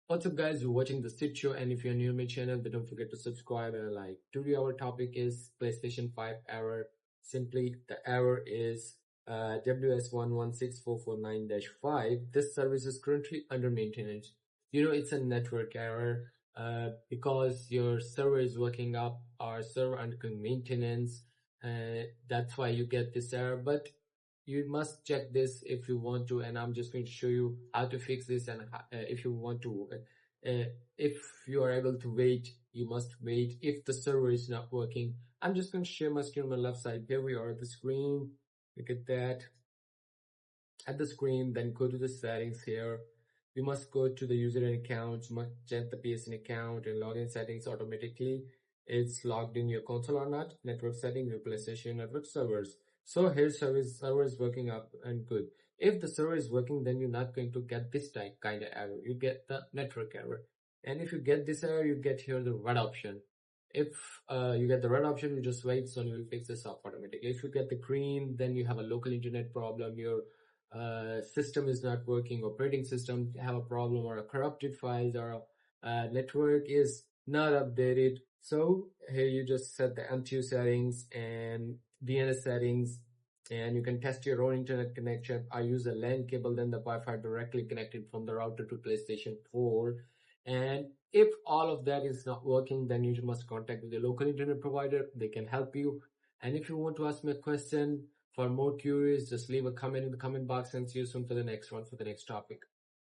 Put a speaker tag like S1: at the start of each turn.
S1: What's up guys, you're watching the Sit Show, and if you're new to my channel then don't forget to subscribe and like. Today our topic is PlayStation 5 error. Simply the error is WS-116449-5. This service is currently under maintenance. It's a network error because your server is working up or server under maintenance. That's why you get this error, but you must check this if you want to, and I'm just going to show you how to fix this. And if you want to if you are able to wait, you must wait. If the server is not working, I'm just going to share my screen on my left side. Here we are at the screen. Look at that. At the screen, then go to the settings. Here you must go to the user and account. You must check the PSN account and login settings automatically. It's logged in your console or not. Network setting, your PlayStation network servers. So here server is working up and good. If the server is working, then you're not going to get this kind of error. You get the network error. And if you get this error, you get here the red option. If you get the red option, you just wait, so you will fix this up automatically. If you get the green, then you have a local internet problem. Your system is not working, operating system have a problem, or a corrupted files, or network is not updated. So here you just set the MTU settings and DNS settings, and you can test your own internet connection. I use a LAN cable, then the Wi-Fi directly connected from the router to PlayStation 4. And if all of that is not working, then you must contact with your local internet provider. They can help you. And if you want to ask me a question for more queries, just leave a comment in the comment box, and see you soon for the next one, for the next topic.